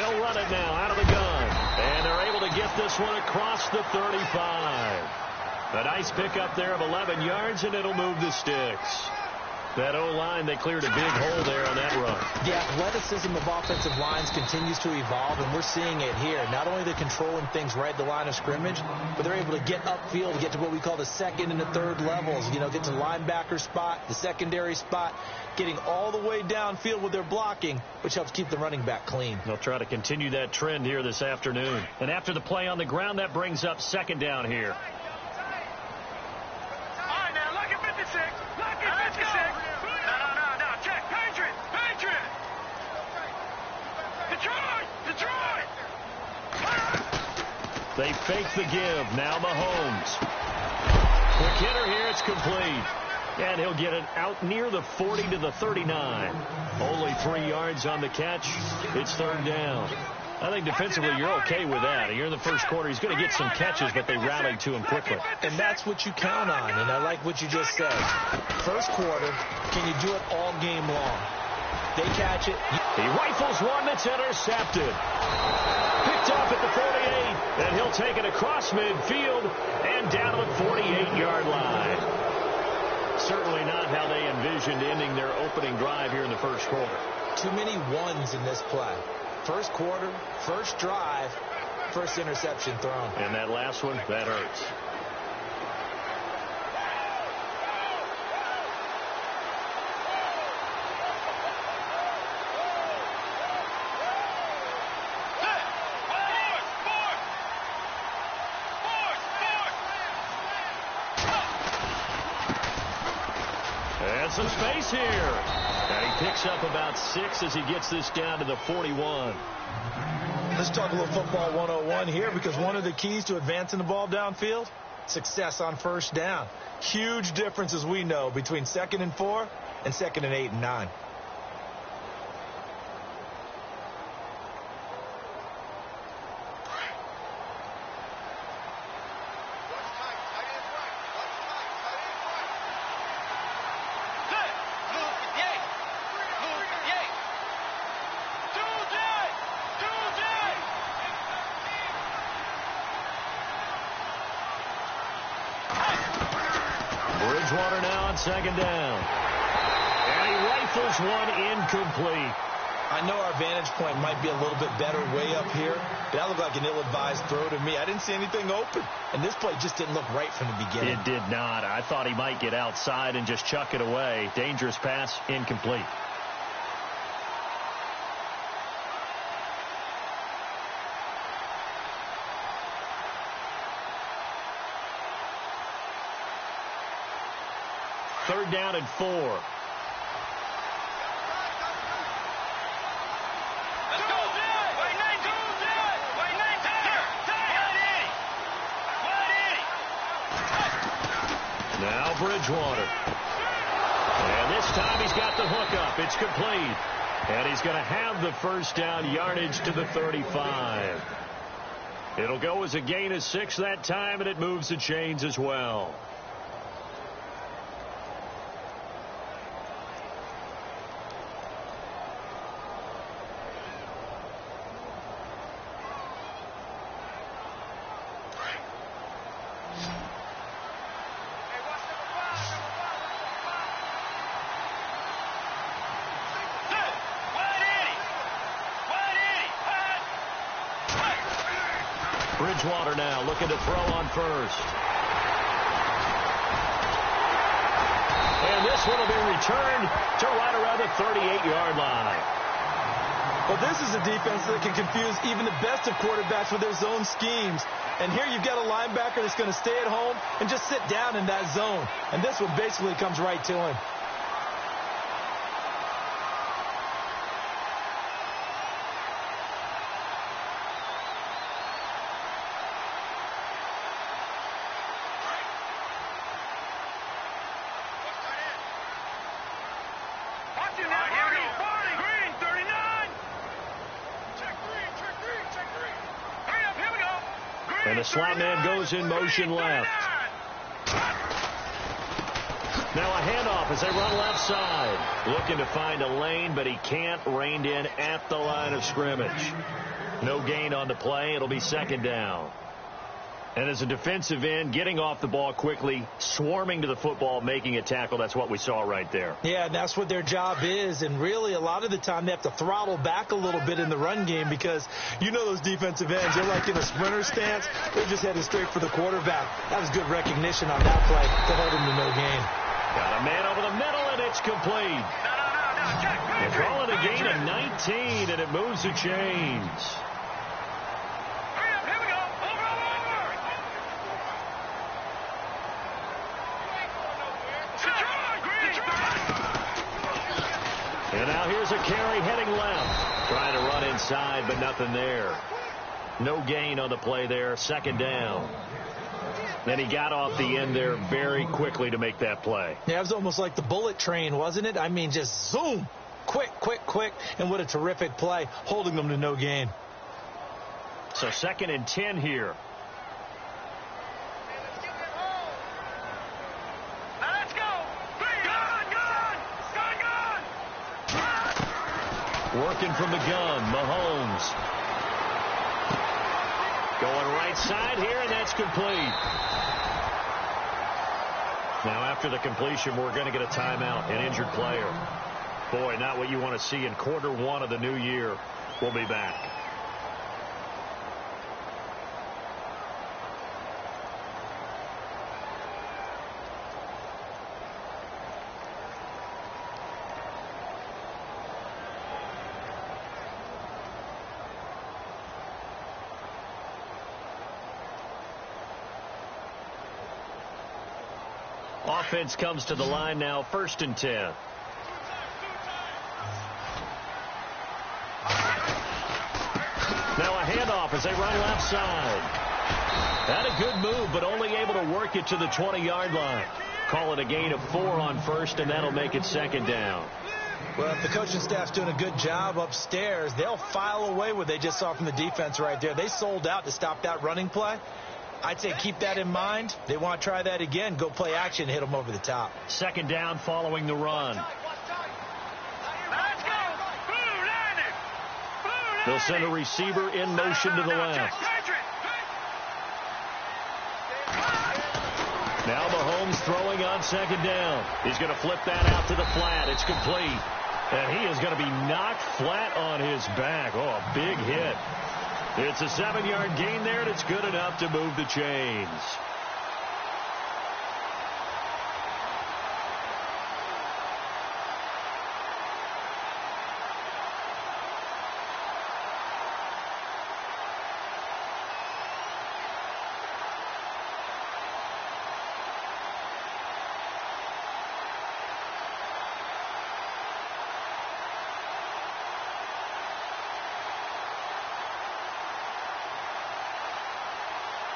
He'll run it now out of the gun. And they're able to get this one across the 35. A nice pickup there of 11 yards, and it'll move the sticks. That O-line, they cleared a big hole there on that run. The athleticism of offensive lines continues to evolve, and we're seeing it here. Not only are they controlling things right at the line of scrimmage, but they're able to get upfield, get to what we call the second and the third levels. You know, get to linebacker spot, the secondary spot, getting all the way downfield with their blocking, which helps keep the running back clean. They'll try to continue that trend here this afternoon. And after the play on the ground, that brings up second down here. They fake the give. Now Mahomes. Quick hitter here. It's complete. And he'll get it out near the 40 to the 39. Only 3 yards on the catch. It's third down. I think defensively you're okay with that. You're in the first quarter. He's going to get some catches, but they rallied to him quickly. And that's what you count on, and I like what you just said. First quarter, can you do it all game long? They catch it. He rifles one that's intercepted. Picked up at the 48, and he'll take it across midfield and down to the 48-yard line. Certainly not how they envisioned ending their opening drive here in the first quarter. Too many ones in this play. First quarter, first drive, first interception thrown. And that last one, that hurts. And some space here. And he picks up about 6 as he gets this down to the 41. Let's talk a little football 101 here, because one of the keys to advancing the ball downfield, success on first down. Huge difference, as we know, between 2nd and 4 and 2nd and 8 and 9. Bridgewater now on second down. And he rifles one incomplete. I know our vantage point might be a little bit better way up here, but that looked like an ill-advised throw to me. I didn't see anything open, and this play just didn't look right from the beginning. It did not. I thought he might get outside and just chuck it away. Dangerous pass, incomplete. Third down and 4. Let's go. Now Bridgewater. And this time he's got the hook up. It's complete. And he's going to have the first down yardage to the 35. It'll go as a gain of 6 that time, and it moves the chains as well. Bridgewater now looking to throw on first. And this one will be returned to right around the 38-yard line. Well, this is a defense that can confuse even the best of quarterbacks with their zone schemes. And here you've got a linebacker that's going to stay at home and just sit down in that zone. And this one basically comes right to him. And the slot man goes in motion left. Now a handoff as they run left side. Looking to find a lane, but he can't. Reined in at the line of scrimmage. No gain on the play. It'll be second down. And as a defensive end, getting off the ball quickly, swarming to the football, making a tackle, that's what we saw right there. Yeah, and that's what their job is. And really, a lot of the time, they have to throttle back a little bit in the run game because you know those defensive ends, they're like in a sprinter stance. They're just headed straight for the quarterback. That was good recognition on that play to hold him to no gain. Got a man over the middle, and it's complete. They're calling a gain of 19, and it moves the chains. And now here's a carry heading left. Trying to run inside, but nothing there. No gain on the play there. Second down. Then he got off the end there very quickly to make that play. Yeah, it was almost like the bullet train, wasn't it? I mean, just zoom. Quick, quick, quick. And what a terrific play, holding them to no gain. So 2nd and 10 here. Working from the gun, Mahomes. Going right side here, and that's complete. Now after the completion, we're going to get a timeout, an injured player. Boy, not what you want to see in quarter 1 of the new year. We'll be back. Offense comes to the line now, 1st and 10. Now a handoff as they run left side. Had a good move, but only able to work it to the 20-yard line. Call it a gain of 4 on 1st, and that'll make it 2nd down. Well, if the coaching staff's doing a good job upstairs, they'll file away what they just saw from the defense right there. They sold out to stop that running play. I'd say keep that in mind. They want to try that again. Go play action, hit them over the top. 2nd down following the run. They'll send a receiver in motion to the left. Now Mahomes throwing on 2nd down. He's going to flip that out to the flat. It's complete. And he is going to be knocked flat on his back. Oh, a big hit. It's a 7-yard gain there, and it's good enough to move the chains.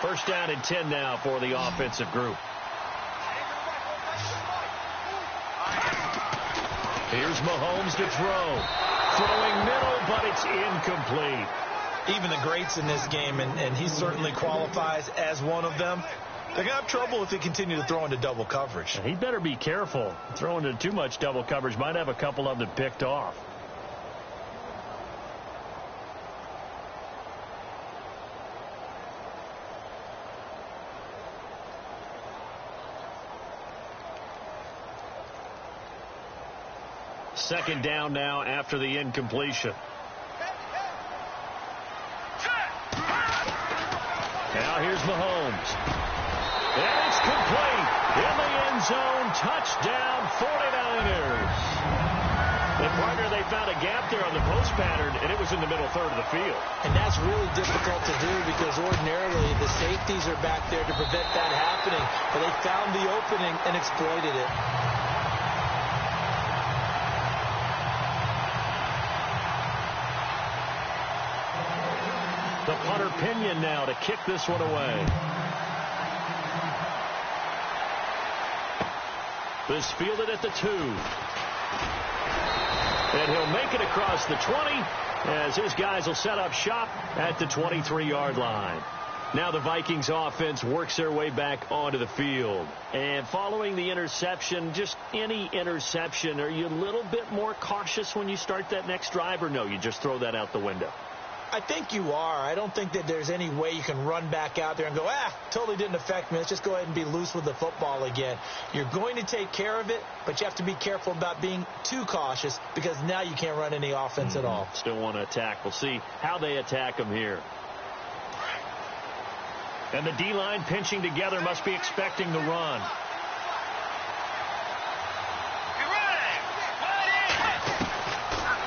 First down and 10 now for the offensive group. Here's Mahomes to throw. Throwing middle, but it's incomplete. Even the greats in this game, and he certainly qualifies as one of them, they're going to have trouble if they continue to throw into double coverage. He better be careful. Throwing into too much double coverage might have a couple of them picked off. Second down now after the incompletion. Now here's Mahomes. And it's complete. In the end zone. Touchdown 49ers. And partner, they found a gap there on the post pattern, and it was in the middle third of the field. And that's really difficult to do because ordinarily the safeties are back there to prevent that happening. But they found the opening and exploited it. The punter Pinion now to kick this one away. This fielded at the 2. And he'll make it across the 20 as his guys will set up shop at the 23-yard line. Now the Vikings offense works their way back onto the field. And following the interception, just any interception, are you a little bit more cautious when you start that next drive, or no, you just throw that out the window? I think you are. I don't think that there's any way you can run back out there and go, totally didn't affect me. Let's just go ahead and be loose with the football again. You're going to take care of it, but you have to be careful about being too cautious because now you can't run any offense at all. Still want to attack. We'll see how they attack them here. And the D-line pinching together must be expecting the run.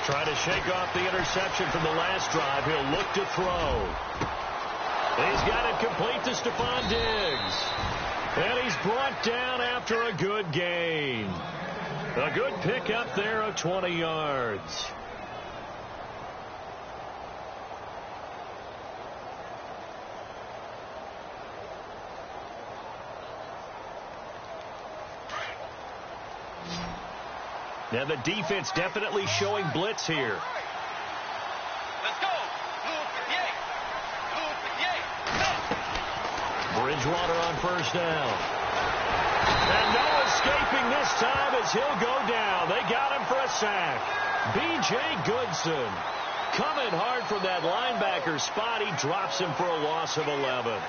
Try to shake off the interception from the last drive. He'll look to throw. He's got it complete to Stephon Diggs. And he's brought down after a good gain. A good pickup there of 20 yards. Now the defense definitely showing blitz here. Let's go. Bridgewater on first down. And no escaping this time as he'll go down. They got him for a sack. B.J. Goodson coming hard from that linebacker spot. He drops him for a loss of 11.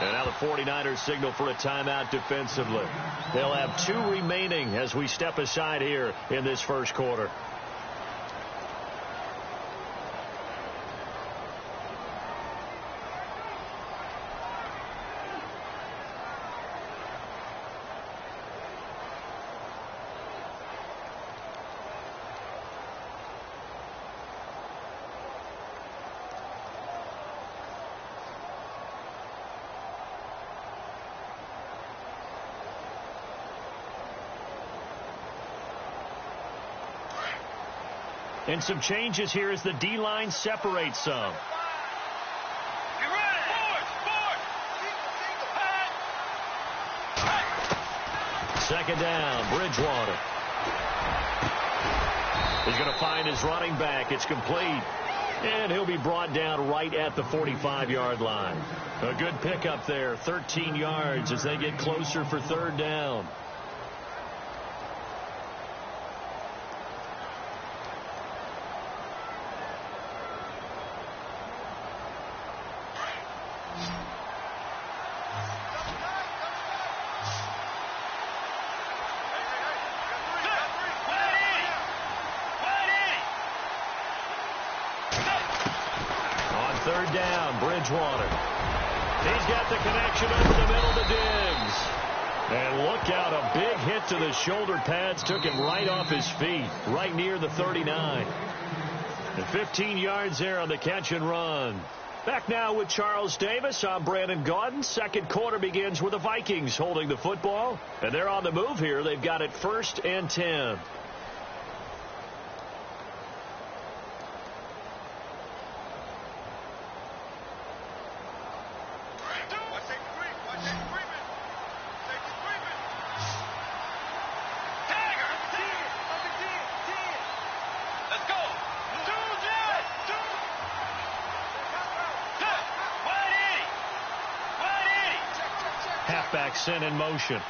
And now the 49ers signal for a timeout defensively. They'll have 2 remaining as we step aside here in this first quarter. And some changes here as the D-line separates some. Second down, Bridgewater. He's going to find his running back. It's complete. And he'll be brought down right at the 45-yard line. A good pickup there, 13 yards as they get closer for third down. Third down, Bridgewater. He's got the connection over the middle to Diggs. And look out, a big hit to the shoulder pads took him right off his feet, right near the 39. And 15 yards there on the catch and run. Back now with Charles Davis. I'm Brandon Gaudin. Second quarter begins with the Vikings holding the football. And they're on the move here. They've got it 1st and 10. Halfback sent in motion.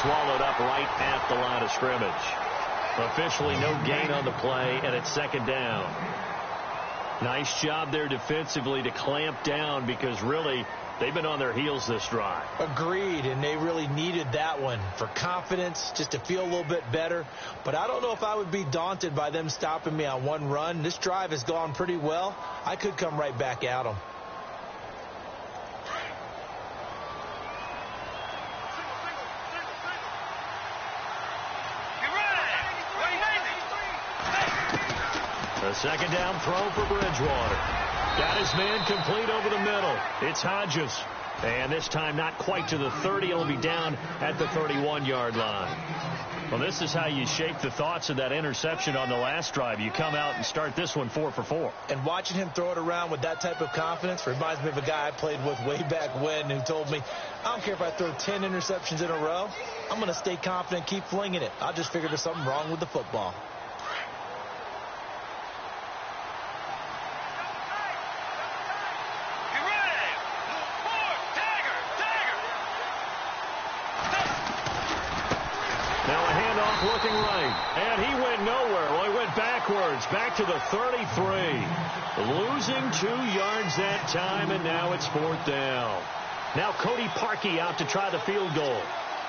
Swallowed up right at the line of scrimmage. Officially no gain on the play, and it's second down. Nice job there defensively to clamp down because really they've been on their heels this drive. Agreed, and they really needed that one for confidence, just to feel a little bit better. But I don't know if I would be daunted by them stopping me on one run. This drive has gone pretty well. I could come right back at them. A second down throw for Bridgewater. Got his man complete over the middle. It's Hodges. And this time not quite to the 30. It'll be down at the 31-yard line. Well, this is how you shake the thoughts of that interception on the last drive. You come out and start this one 4 for 4. And watching him throw it around with that type of confidence reminds me of a guy I played with way back when who told me, I don't care if I throw 10 interceptions in a row. I'm going to stay confident, keep flinging it. I just figured there's something wrong with the football. Looking right, and he went nowhere. Well, he went backwards, back to the 33. Losing 2 yards that time, and now it's 4th down. Now Cody Parkey out to try the field goal.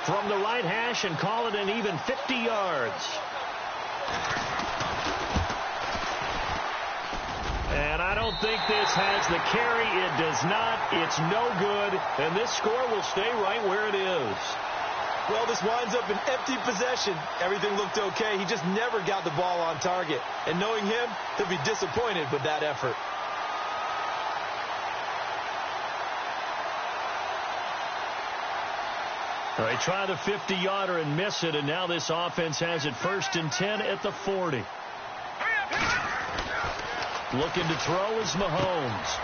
From the right hash and call it an even 50 yards. And I don't think this has the carry. It does not. It's no good, and this score will stay right where it is. Well, this winds up an empty possession. Everything looked okay. He just never got the ball on target. And knowing him, he'll be disappointed with that effort. All right, try the 50-yarder and miss it, and now this offense has it 1st and 10 at the 40. Looking to throw is Mahomes.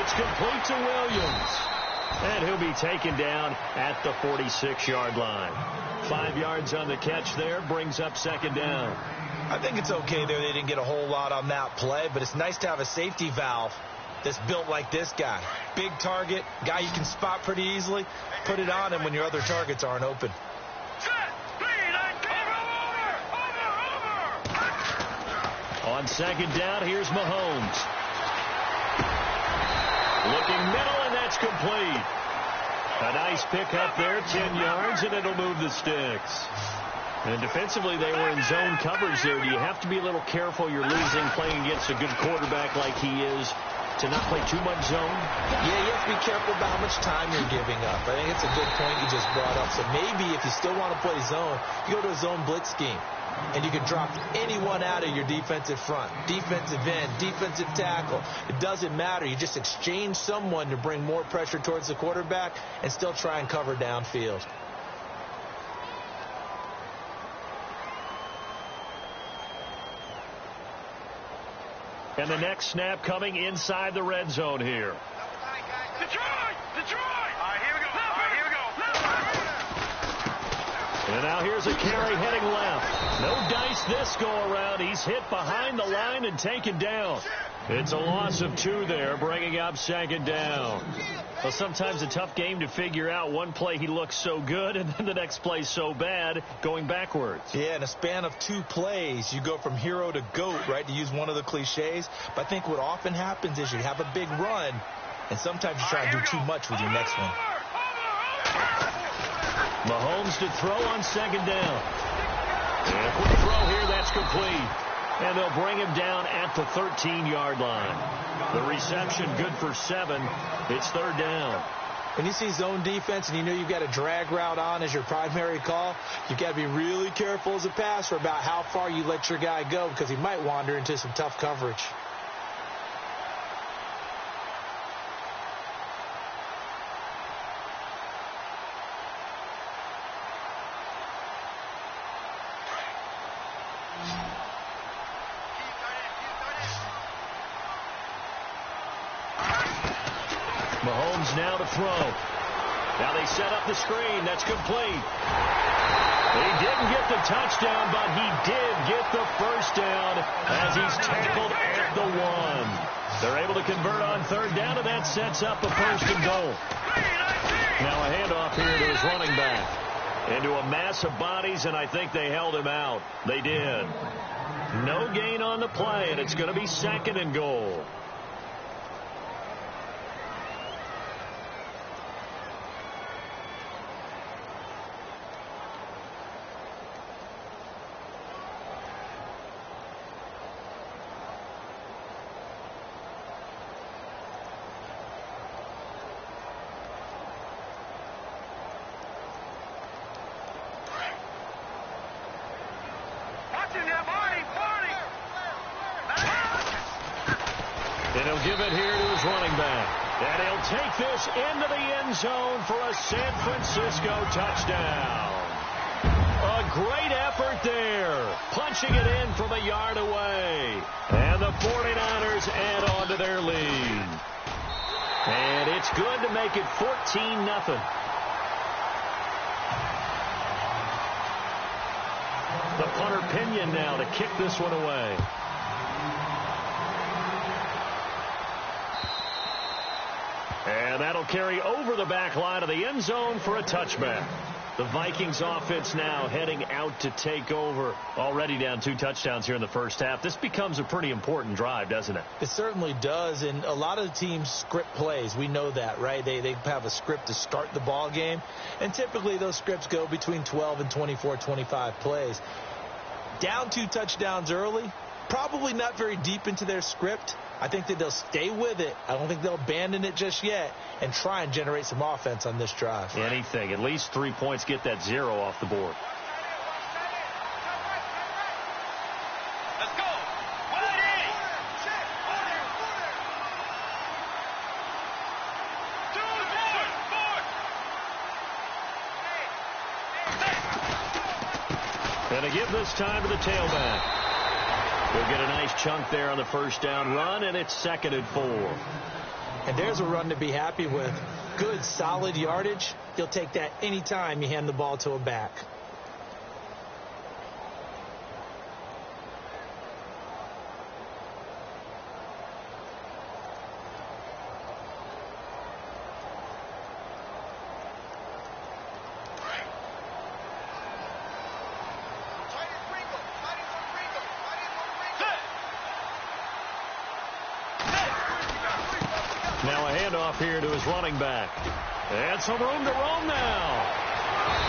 It's complete to Williams. And he'll be taken down at the 46-yard line. 5 yards on the catch there, brings up 2nd down. I think it's okay there. They didn't get a whole lot on that play, but it's nice to have a safety valve that's built like this guy. Big target, guy you can spot pretty easily. Put it on him when your other targets aren't open. On 2nd down, here's Mahomes. Looking middle, and that's complete. A nice pick up there, 10 yards, and it'll move the sticks. And defensively, they were in zone coverage there. Do you have to be a little careful? You're losing playing against a good quarterback like he is to not play too much zone? Yeah, you have to be careful about how much time you're giving up. I think it's a good point you just brought up. So maybe if you still want to play zone, you go to a zone blitz scheme. And you can drop anyone out of your defensive front, defensive end, defensive tackle. It doesn't matter. You just exchange someone to bring more pressure towards the quarterback and still try and cover downfield. And the next snap coming inside the red zone here. Detroit! Detroit! All right, here we go. All right, here we go. And now here's a carry heading left. No dice this go-around. He's hit behind the line and taken down. It's a loss of 2 there, bringing up 2nd down. Well, sometimes a tough game to figure out. One play he looks so good, and then the next play so bad, going backwards. Yeah, in a span of 2 plays, you go from hero to GOAT, right, to use one of the cliches. But I think what often happens is you have a big run, and sometimes you try to do too much with your next one. Mahomes to throw on 2nd down. And quick throw here, that's complete. And they'll bring him down at the 13-yard line. The reception good for 7. It's 3rd down. When you see zone defense and you know you've got a drag route on as your primary call, you've got to be really careful as a passer about how far you let your guy go because he might wander into some tough coverage. Mahomes now to throw. Now they set up the screen. That's complete. He didn't get the touchdown, but he did get the 1st down as he's tackled at the 1. They're able to convert on 3rd down, and that sets up a 1st and goal. Now a handoff here to his running back. Into a mass of bodies, and I think they held him out. They did. No gain on the play, and it's going to be 2nd and goal. And he'll give it here to his running back. And he'll take this into the end zone for a San Francisco touchdown. A great effort there, punching it in from a yard away. And the 49ers add on to their lead. And it's good to make it 14-0. The punter Pinion now to kick this one away. And that'll carry over the back line of the end zone for a touchback. The Vikings offense now heading out to take over. Already down 2 touchdowns here in the first half. This becomes a pretty important drive, doesn't it? It certainly does, and a lot of the teams script plays. We know that, right? They have a script to start the ball game, and typically those scripts go between 12 and 24, 25 plays. Down 2 touchdowns early, probably not very deep into their script. I think that they'll stay with it. I don't think they'll abandon it just yet and try and generate some offense on this drive. Anything. At least 3 points, get that 0 off the board. Let's go. And to give this time to the tailback. We'll get a nice chunk there on the first down run, and it's 2nd and 4. And there's a run to be happy with. Good, solid yardage. You'll take that anytime you hand the ball to a back. Now a handoff here to his running back. And some room to roam now.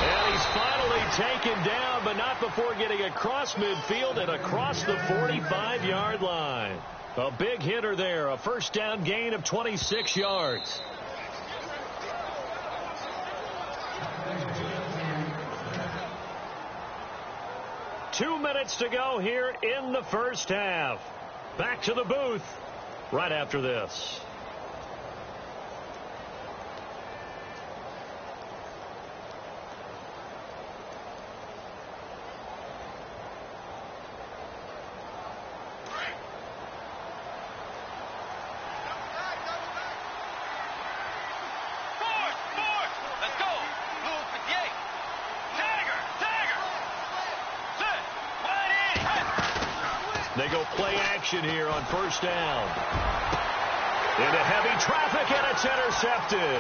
And he's finally taken down, but not before getting across midfield and across the 45-yard line. A big hitter there, a first down gain of 26 yards. Two minutes to go here in the first half. Back to the booth right after this. They go play action here on first down. Into heavy traffic, and it's intercepted.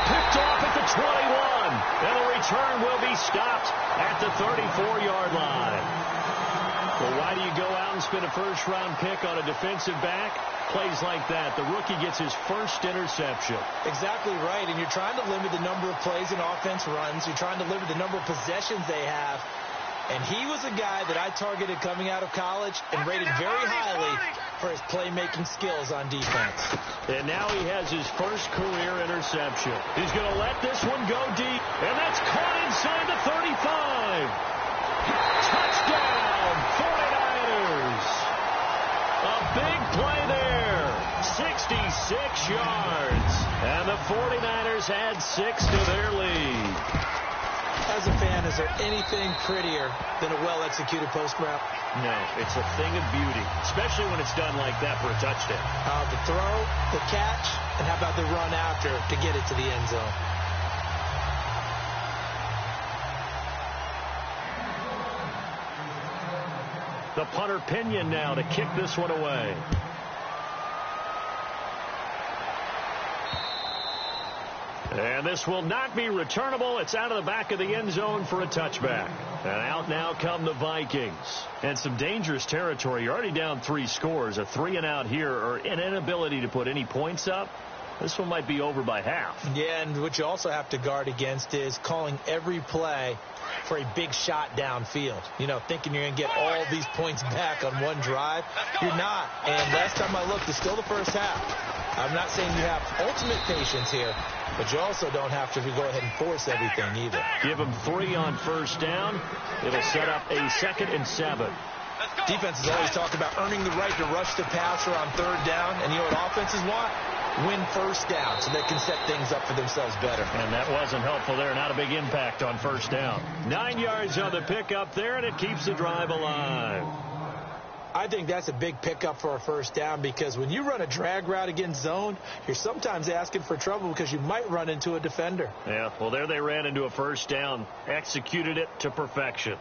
Picked off at the 21. And the return will be stopped at the 34-yard line. Well, why do you go out and spend a first-round pick on a defensive back? Plays like that. The rookie gets his first interception. Exactly right, and you're trying to limit the number of plays and offense runs. You're trying to limit the number of possessions they have. And he was a guy that I targeted coming out of college and rated very highly for his playmaking skills on defense. And now he has his first career interception. He's going to let this one go deep. And that's caught inside the 35. Touchdown, 49ers. A big play there. 66 yards. And the 49ers add 6 to their lead. As a fan, is there anything prettier than a well-executed post route? No, it's a thing of beauty, especially when it's done like that for a touchdown. The throw, the catch, and how about the run after to get it to the end zone? The punter Pinion now to kick this one away. And this will not be returnable. It's out of the back of the end zone for a touchback. And out now come the Vikings. And some dangerous territory. You're already down 3 scores. A 3-and-out here, or an inability to put any points up. This one might be over by half. Yeah, and what you also have to guard against is calling every play for a big shot downfield. You know, thinking you're going to get all these points back on one drive. You're not. And last time I looked, it's still the first half. I'm not saying you have ultimate patience here, but you also don't have to go ahead and force everything either. Give them 3 on first down. It'll set up a 2nd and 7. Defenses always talk about earning the right to rush the passer on 3rd down, and you know what offenses want? win first down so they can set things up for themselves better. And that wasn't helpful there. Not a big impact on first down. 9 yards on the pickup there, and it keeps the drive alive. I think that's a big pickup for a first down because when you run a drag route against zone, you're sometimes asking for trouble because you might run into a defender. Yeah, well, there they ran into a first down, executed it to perfection.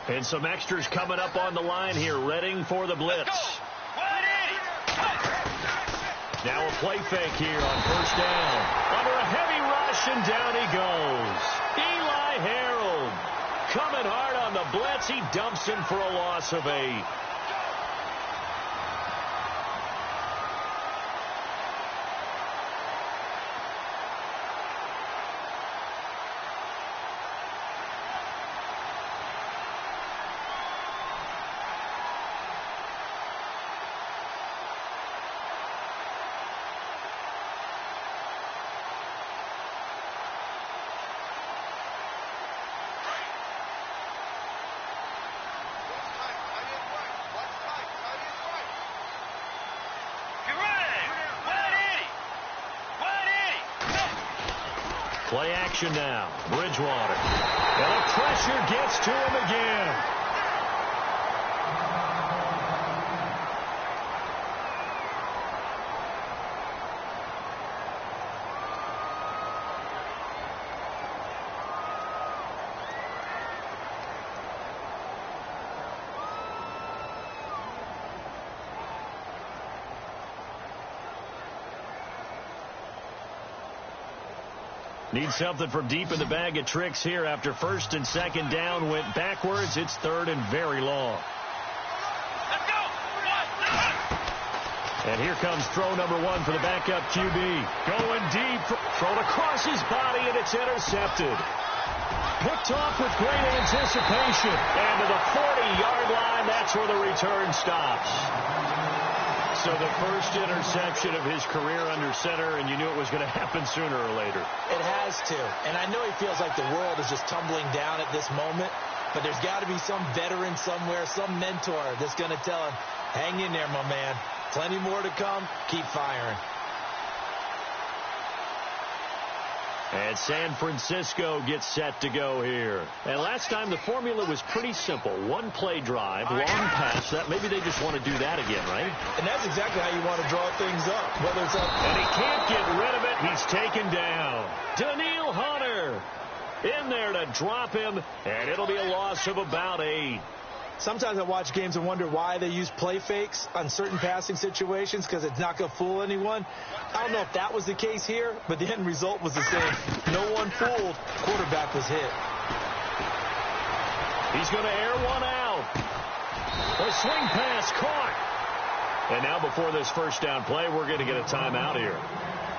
And some extras coming up on the line here, readying for the blitz. Now a play fake here on first down. Under a heavy rush, and down he goes. Eli Harold coming hard on the blitz. He dumps him for a loss of 8. Play action now. Bridgewater. And the pressure gets to him again. Need something from deep in the bag of tricks here after first and second down went backwards. It's third and very long. Let's go. And here comes throw number 1 for the backup QB. Going deep. Thrown across his body, and it's intercepted. Picked off with great anticipation. And to the 40-yard line, that's where the return stops. So the first interception of his career under center, and you knew it was going to happen sooner or later. It has to. And I know he feels like the world is just tumbling down at this moment, but there's got to be some veteran somewhere, some mentor that's going to tell him, hang in there, my man. Plenty more to come. Keep firing. And San Francisco gets set to go here. And last time the formula was pretty simple. One play drive, long pass. That maybe they just want to do that again, right? And that's exactly how you want to draw things up. Whether it's up. And he can't get rid of it. He's taken down. Daniil Hunter in there to drop him. And it'll be a loss of about 8. Sometimes I watch games and wonder why they use play fakes on certain passing situations because it's not going to fool anyone. I don't know if that was the case here, but the end result was the same. No one fooled. Quarterback was hit. He's going to air one out. A swing pass caught. And now before this first down play, we're going to get a timeout here,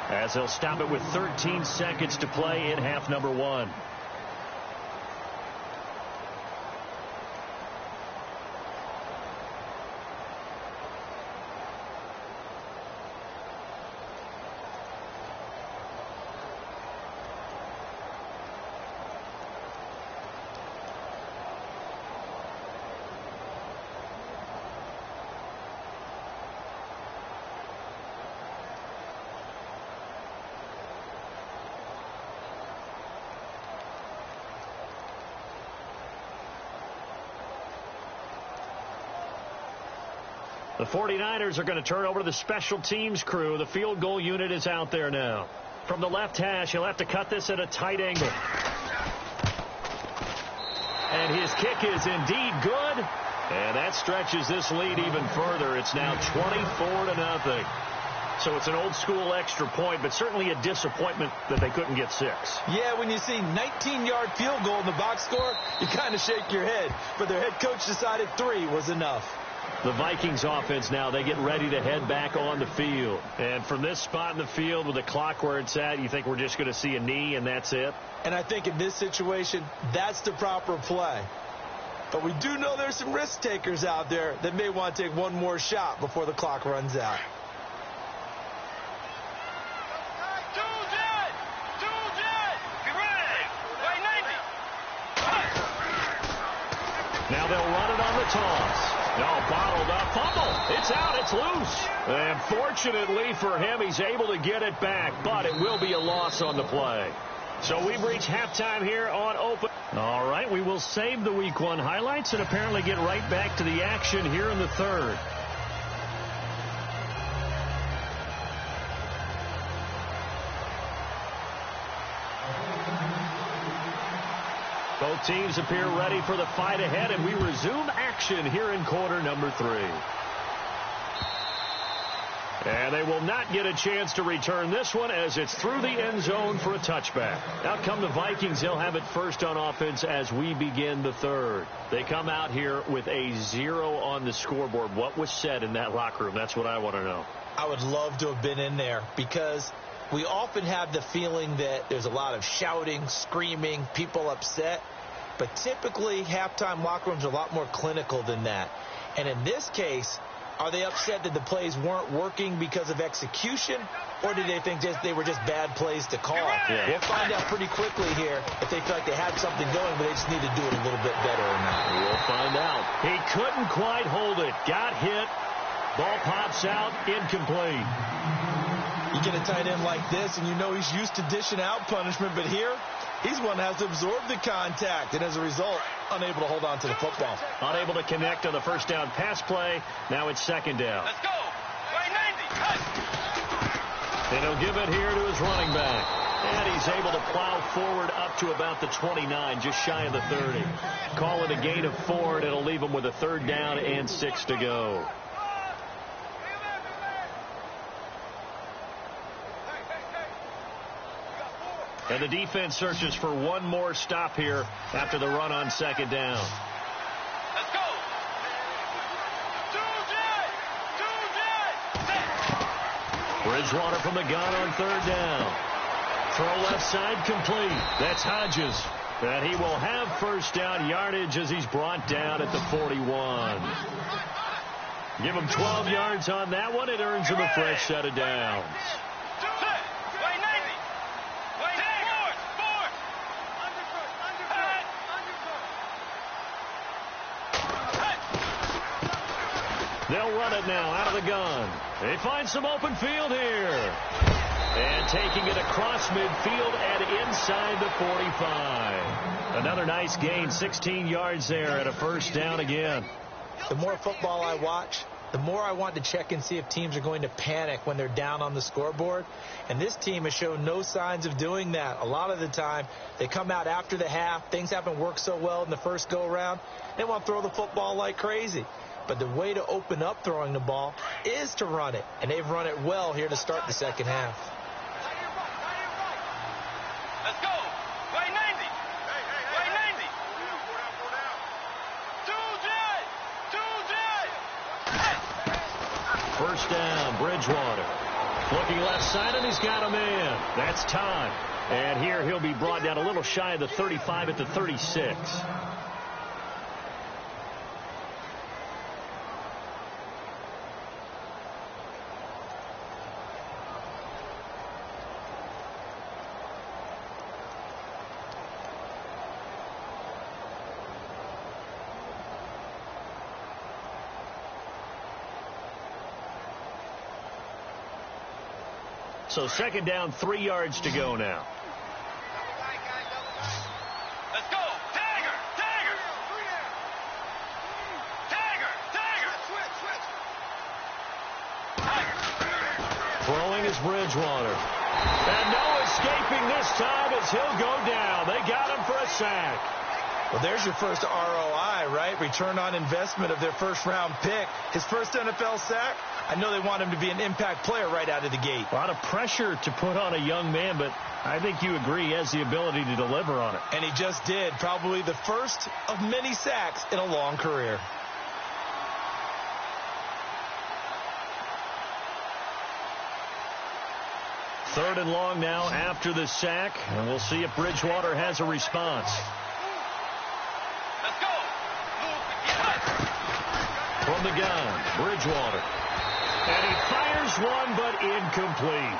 as they'll stop it with 13 seconds to play in half number 1. The 49ers are going to turn over to the special teams crew. The field goal unit is out there now. From the left hash, he'll have to cut this at a tight angle. And his kick is indeed good. And that stretches this lead even further. It's now 24-0. So it's an old-school extra point, but certainly a disappointment that they couldn't get 6. Yeah, when you see 19-yard field goal in the box score, you kind of shake your head. But their head coach decided 3 was enough. The Vikings offense now, they get ready to head back on the field. And from this spot in the field with the clock where it's at, you think we're just going to see a knee and that's it? And I think in this situation, that's the proper play. But we do know there's some risk takers out there that may want to take one more shot before the clock runs out. Be ready. Right now. the toss. No, bottled up. Fumble. It's out. It's loose. And fortunately for him, he's able to get it back, but it will be a loss on the play. So we've reached halftime here on Open. All right, we will save the Week 1 highlights and apparently get right back to the action here in the third. Both teams appear ready for the fight ahead, and we resume action here in quarter number 3. And they will not get a chance to return this one as it's through the end zone for a touchback. Out come the Vikings. They'll have it first on offense as we begin the third. They come out here with a 0 on the scoreboard. What was said in that locker room? That's what I want to know. I would love to have been in there because we often have the feeling that there's a lot of shouting, screaming, people upset. But typically, halftime locker rooms are a lot more clinical than that. And in this case, are they upset that the plays weren't working because of execution, or did they think they were just bad plays to call? Yeah. We'll find out pretty quickly here if they feel like they had something going, but they just need to do it a little bit better or not. We'll find out. He couldn't quite hold it. Got hit. Ball pops out. Incomplete. You get a tight end like this, and you know he's used to dishing out punishment, but here, he's one that has to absorb the contact, and as a result, unable to hold on to the football. Unable to connect on the first down pass play. Now it's second down. Let's go. Way 90. Cut. And he'll give it here to his running back. And he's able to plow forward up to about the 29, just shy of the 30. Call it a gain of 4, and it'll leave him with a third down and 6 to go. And the defense searches for one more stop here after the run on second down. Let's go. Bridgewater from the gun on third down. Throw left side complete. That's Hodges. And he will have first down yardage as he's brought down at the 41. Give him 12 yards on that one. It earns him a fresh set of downs. They'll run it now out of the gun. They find some open field here. And taking it across midfield and inside the 45. Another nice gain, 16 yards there and a first down again. The more football I watch, the more I want to check and see if teams are going to panic when they're down on the scoreboard. And this team has shown no signs of doing that. A lot of the time, they come out after the half. Things haven't worked so well in the first go-around. They want to throw the football like crazy. But the way to open up throwing the ball is to run it. And they've run it well here to start the second half. Let's go. Way 90. Way 90. First down, Bridgewater. Looking left side, and he's got him in. That's time. And here he'll be brought down a little shy of the 35 at the 36. So second down, 3 yards to go now. Let's go. Dagger. Dagger. Dagger. Dagger. Throwing is Bridgewater. And no escaping this time as he'll go down. They got him for a sack. Well, there's your first ROI, right? Return on investment of their first-round pick. His first NFL sack. I know they want him to be an impact player right out of the gate. A lot of pressure to put on a young man, but I think you agree he has the ability to deliver on it. And he just did. Probably the first of many sacks in a long career. Third and long now after the sack, and we'll see if Bridgewater has a response. Let's go. From the gun, Bridgewater. And he fires one, but incomplete.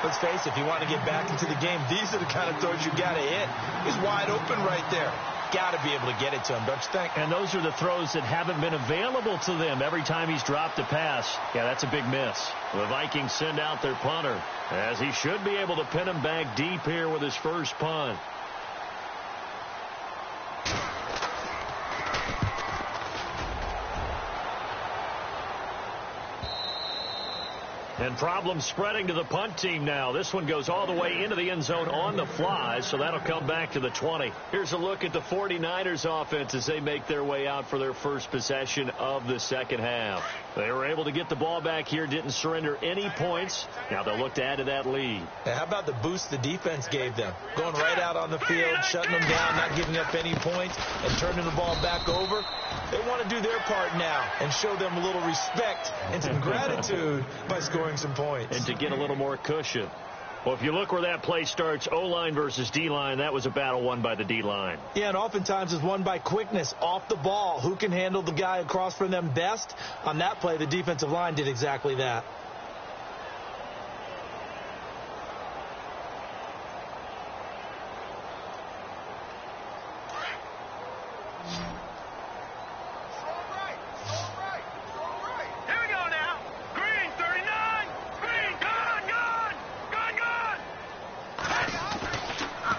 Let's face it, if you want to get back into the game, these are the kind of throws you got to hit. He's wide open right there. got to be able to get it to him, don't you think? And those are the throws that haven't been available to them every time he's dropped a pass. Yeah, that's a big miss. The Vikings send out their punter, as he should be able to pin him back deep here with his first punt. And problems spreading to the punt team now. This one goes all the way into the end zone on the fly, so that'll come back to the 20. Here's a look at the 49ers offense as they make their way out for their first possession of the second half. They were able to get the ball back here, didn't surrender any points. Now they'll look to add to that lead. And how about the boost the defense gave them? Going right out on the field, shutting them down, not giving up any points, and turning the ball back over. They want to do their part now and show them a little respect and some gratitude by scoring some points. And to get a little more cushion. Well, if you look where that play starts, O-line versus D-line, that was a battle won by the D-line. Yeah, and oftentimes it's won by quickness off the ball. Who can handle the guy across from them best? On that play, the defensive line did exactly that.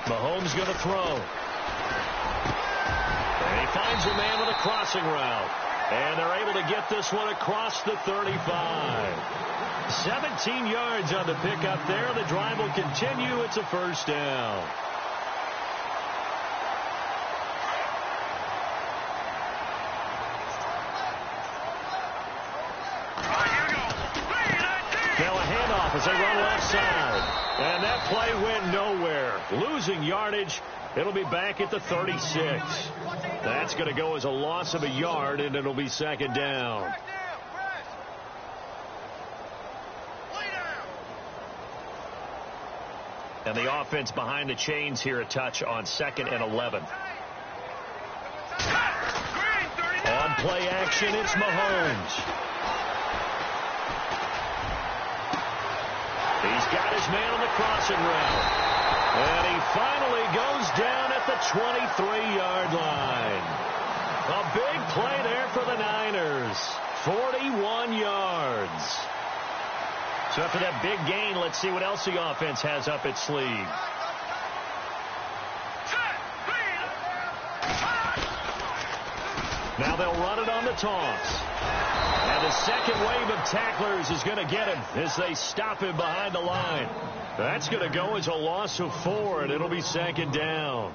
Mahomes going to throw. And he finds a man with a crossing route. And they're able to get this one across the 35. 17 yards on the pickup there. The drive will continue. It's a first down. Now a handoff as they run left side. And that play went nowhere. Losing yardage. It'll be back at the 36. That's going to go as a loss of a yard, and it'll be second down. And the offense behind the chains here a touch on 2nd and 11. On play action, it's Mahomes. He's got his man on the crossing route. And he finally goes down at the 23-yard line. A big play there for the Niners. 41 yards. So after that big gain, let's see what else the offense has up its sleeve. Now they'll run it on the toss. And the second wave of tacklers is going to get him as they stop him behind the line. That's going to go as a loss of 4, and it'll be second down.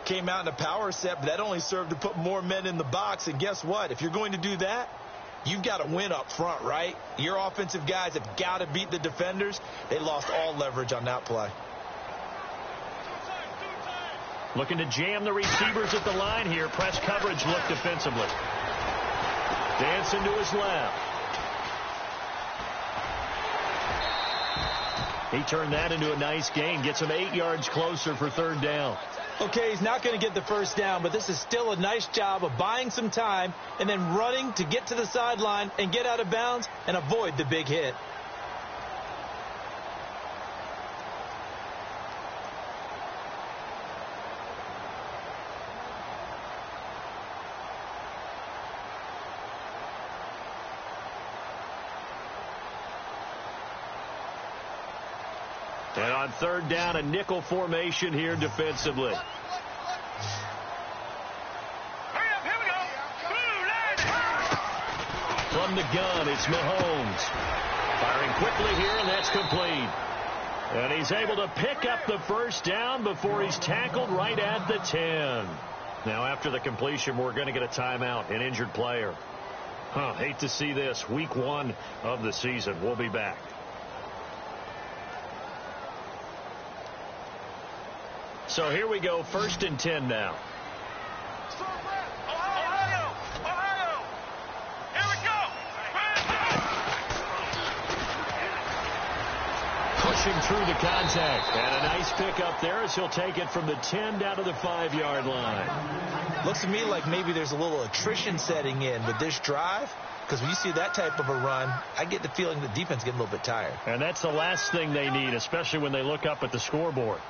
Came out in a power set, but that only served to put more men in the box. And guess what? If you're going to do that, you've got to win up front, right? Your offensive guys have got to beat the defenders. They lost all leverage on that play. Looking to jam the receivers at the line here. Press coverage look defensively. Dancing to his left. He turned that into a nice gain. Gets him 8 yards closer for third down. Okay, he's not going to get the first down, but this is still a nice job of buying some time and then running to get to the sideline and get out of bounds and avoid the big hit. And on third down, a nickel formation here defensively. From the gun, it's Mahomes. Firing quickly here, and that's complete. And he's able to pick up the first down before he's tackled right at the 10. Now, after the completion, we're going to get a timeout, an injured player. Hate to see this. Week 1 of the season. We'll be back. So here we go, 1st and 10 now. Ohio! Here we go! Pushing through the contact. And a nice pickup there as he'll take it from the 10 down to the 5-yard line. Looks to me like maybe there's a little attrition setting in with this drive. Because when you see that type of a run, I get the feeling the defense getting a little bit tired. And that's the last thing they need, especially when they look up at the scoreboard.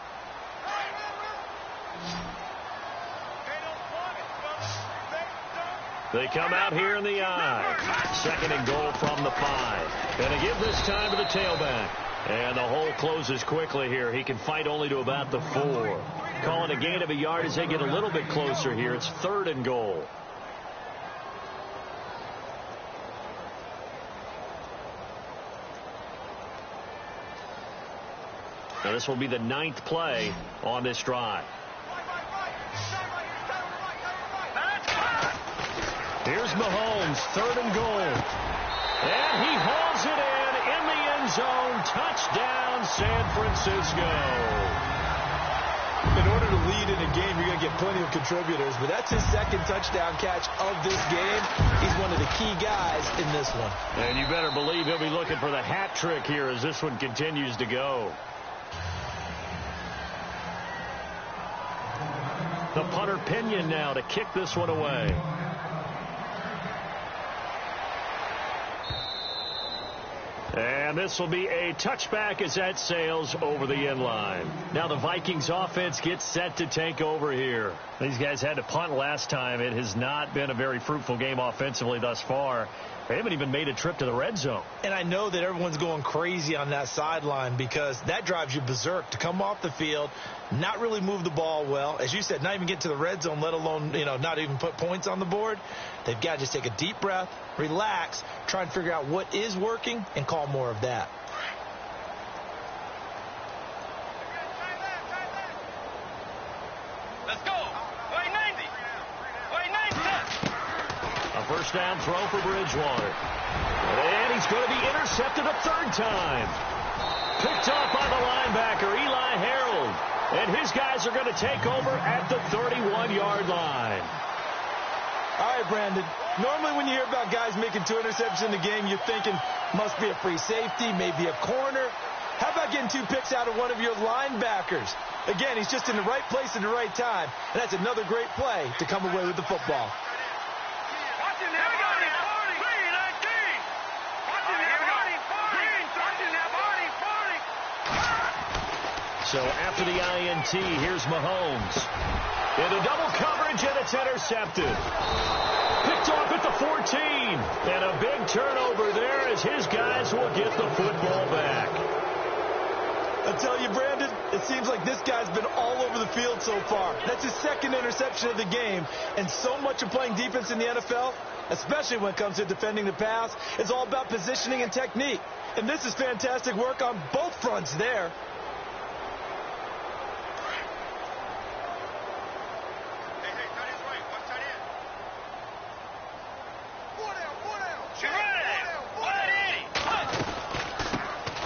They come out here in the I. Second and goal from the 5. Going to give this time to the tailback. And the hole closes quickly here. He can fight only to about the 4. Calling a gain of a yard as they get a little bit closer here. It's 3rd and goal. Now this will be the 9th play on this drive. Here's Mahomes, 3rd and goal. And he hauls it in the end zone. Touchdown, San Francisco. In order to lead in a game, you're going to get plenty of contributors, but that's his 2nd touchdown catch of this game. He's one of the key guys in this one. And you better believe he'll be looking for the hat trick here as this one continues to go. The punter Pinion now to kick this one away. And this will be a touchback as that sails over the end line. Now the Vikings offense gets set to take over here. These guys had to punt last time. It has not been a very fruitful game offensively thus far. They haven't even made a trip to the red zone. And I know that everyone's going crazy on that sideline because that drives you berserk to come off the field, not really move the ball well. As you said, not even get to the red zone, let alone, not even put points on the board. They've got to just take a deep breath, relax, try and figure out what is working, and call more of that. Let's go. Way 90. Way 90. A first down throw for Bridgewater. And he's going to be intercepted a 3rd time. Picked off by the linebacker, Eli Harold. And his guys are going to take over at the 31-yard line. All right, Brandon. Normally when you hear about guys making 2 interceptions in the game, you're thinking must be a free safety, maybe a corner. How about getting 2 picks out of one of your linebackers? Again, he's just in the right place at the right time. And that's another great play to come away with the football. So after the INT, here's Mahomes. Into double coverage, and it's intercepted. Picked off at the 14. And a big turnover there as his guys will get the football back. I tell you, Brandon, it seems like this guy's been all over the field so far. That's his 2nd interception of the game. And so much of playing defense in the NFL, especially when it comes to defending the pass, is all about positioning and technique. And this is fantastic work on both fronts there.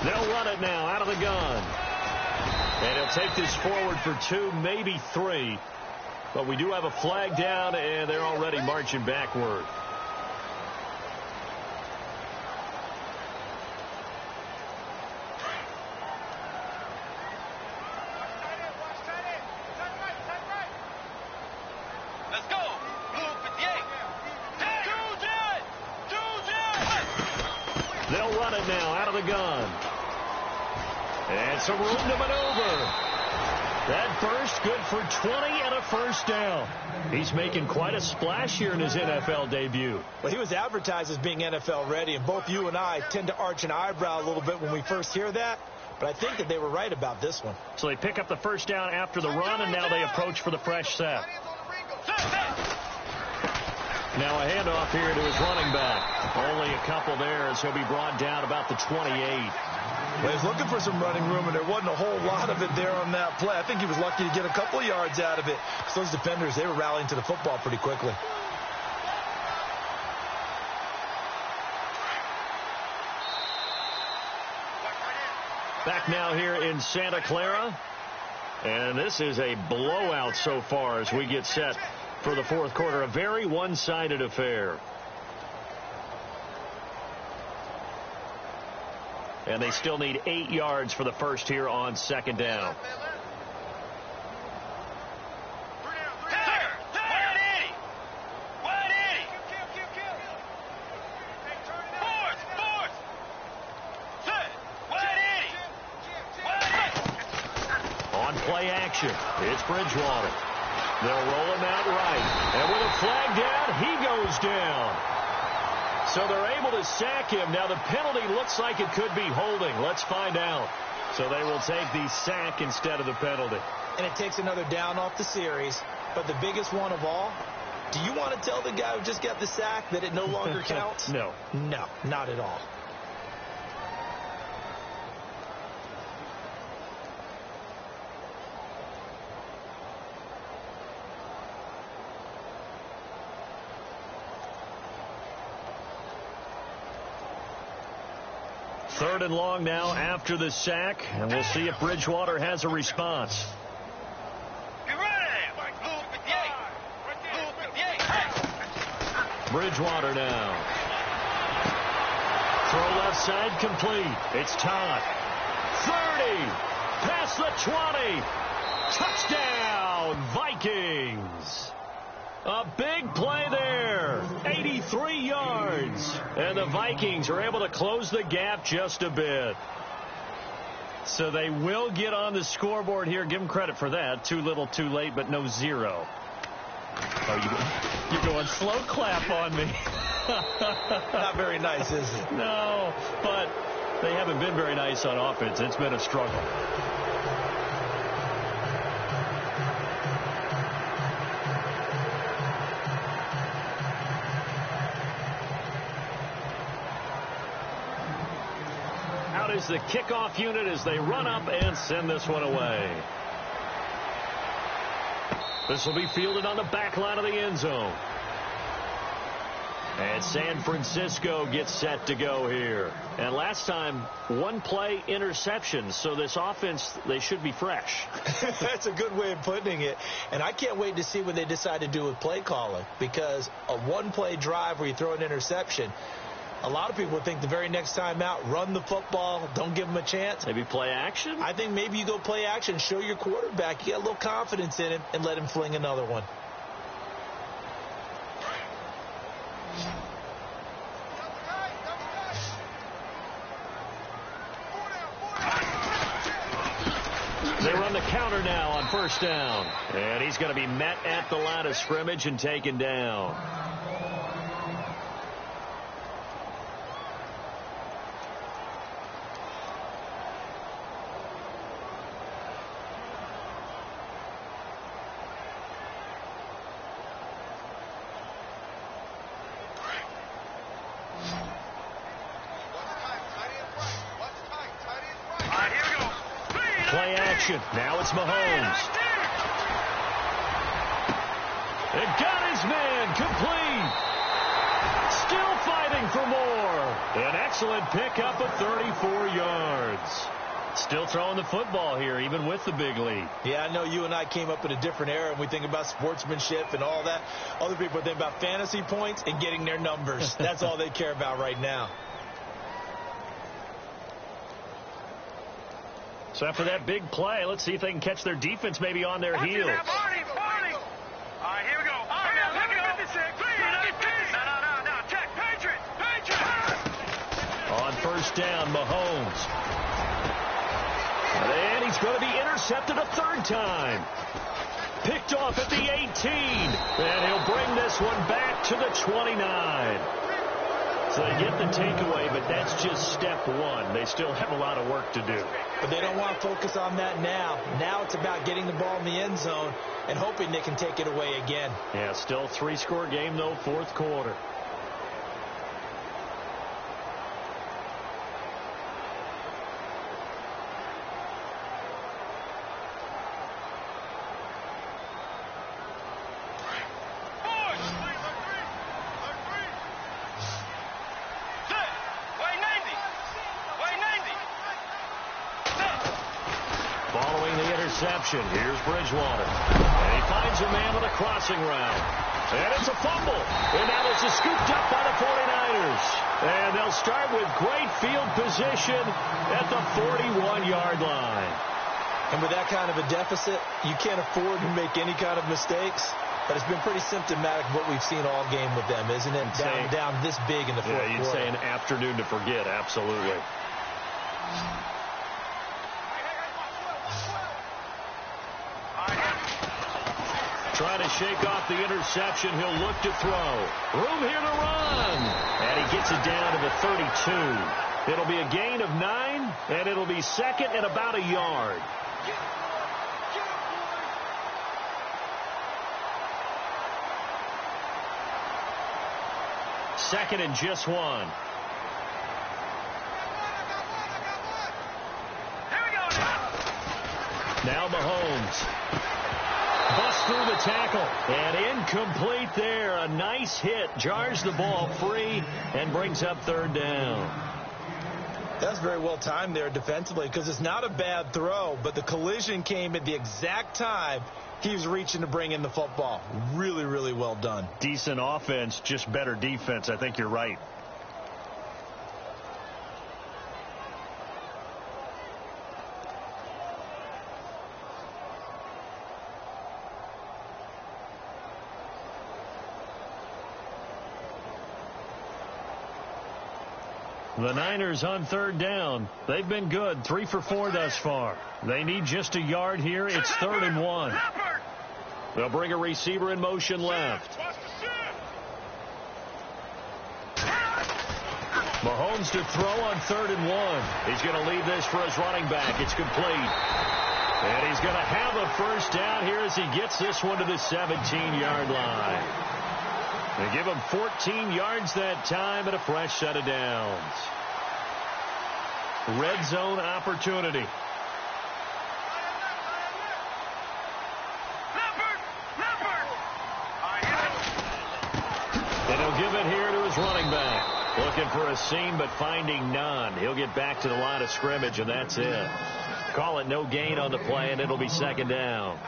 They'll run it now out of the gun. And he'll take this forward for 2, maybe 3. But we do have a flag down, and they're already marching backward. Let's go. Blue 58. They'll run it now out of the gun. And some room to maneuver. That burst good for 20 and a first down. He's making quite a splash here in his NFL debut. Well, he was advertised as being NFL ready, and both you and I tend to arch an eyebrow a little bit when we first hear that. But I think that they were right about this one. So they pick up the first down after the run, and now they approach for the fresh set. Now a handoff here to his running back. Only a couple there as he'll be brought down about the 28. Well, he's looking for some running room, and there wasn't a whole lot of it there on that play. I think he was lucky to get a couple of yards out of it. So those defenders, they were rallying to the football pretty quickly. Back now here in Santa Clara. And this is a blowout so far as we get set for the 4th quarter. A very one-sided affair. And they still need 8 yards for the first here on 2nd down. On play action, it's Bridgewater. They'll roll him out right. And with a flag down, he goes down. So they're able to sack him. Now the penalty looks like it could be holding. Let's find out. So they will take the sack instead of the penalty. And it takes another down off the series. But the biggest one of all, do you want to tell the guy who just got the sack that it no longer counts? No. No, not at all. Third and long now after the sack, and we'll see if Bridgewater has a response. Bridgewater now. Throw left side complete. It's Todd. 30. Past the 20. Touchdown, Vikings. A big play there. 83 yards. And the Vikings are able to close the gap just a bit. So they will get on the scoreboard here. Give them credit for that. Too little, too late, but no zero. Oh, you're going slow clap on me. Not very nice, is it? No, but they haven't been very nice on offense. It's been a struggle. Out is the kickoff unit as they run up and send this one away. This will be fielded on the back line of the end zone. And San Francisco gets set to go here. And last time, one play interception. So this offense, they should be fresh. That's a good way of putting it. And I can't wait to see what they decide to do with play calling. Because a one-play drive where you throw an interception, a lot of people think the very next time out, run the football, don't give them a chance. Maybe play action? I think maybe you go play action, show your quarterback you got a little confidence in him, and let him fling another one. They run the counter now on first down. And he's going to be met at the line of scrimmage and taken down. Play action. Now it's Mahomes. It got his man complete. Still fighting for more. An excellent pickup of 34 yards. Still throwing the football here, even with the big lead. Yeah, I know you and I came up in a different era, and we think about sportsmanship and all that. Other people think about fantasy points and getting their numbers. That's all they care about right now. So after that big play, let's see if they can catch their defense maybe on their heels. All right, here we go. No. Check. Patriots. On first down, Mahomes. And he's going to be intercepted a third time. Picked off at the 18. And he'll bring this one back to the 29. So they get the takeaway, but that's just step one. They still have a lot of work to do. But they don't want to focus on that now. Now it's about getting the ball in the end zone and hoping they can take it away again. Yeah, still 3-score game, though, fourth quarter. Here's Bridgewater. And he finds a man with a crossing route. And it's a fumble. And now this is scooped up by the 49ers. And they'll start with great field position at the 41-yard line. And with that kind of a deficit, you can't afford to make any kind of mistakes. But it's been pretty symptomatic of what we've seen all game with them, isn't it? Down this big in the fourth quarter. Yeah, you'd say an afternoon to forget, absolutely. Trying shake off the interception. He'll look to throw. Room here to run. And he gets it down to the 32. It'll be a gain of 9, and it'll be second and about a yard. Second and just 1. Now Mahomes. Busts through the tackle. And incomplete there. A nice hit. Jars the ball free and brings up third down. That's very well timed there defensively because it's not a bad throw, but the collision came at the exact time he was reaching to bring in the football. Really, really well done. Decent offense, just better defense. I think you're right. The Niners on third down. They've been good. 3 for 4 thus far. They need just a yard here. It's 3rd and 1. They'll bring a receiver in motion left. Mahomes to throw on 3rd and 1. He's going to leave this for his running back. It's complete. And he's going to have a first down here as he gets this one to the 17-yard line. They give him 14 yards that time and a fresh set of downs. Red zone opportunity. And he'll give it here to his running back. Looking for a seam but finding none. He'll get back to the line of scrimmage and that's it. Call it no gain on the play and it'll be second down.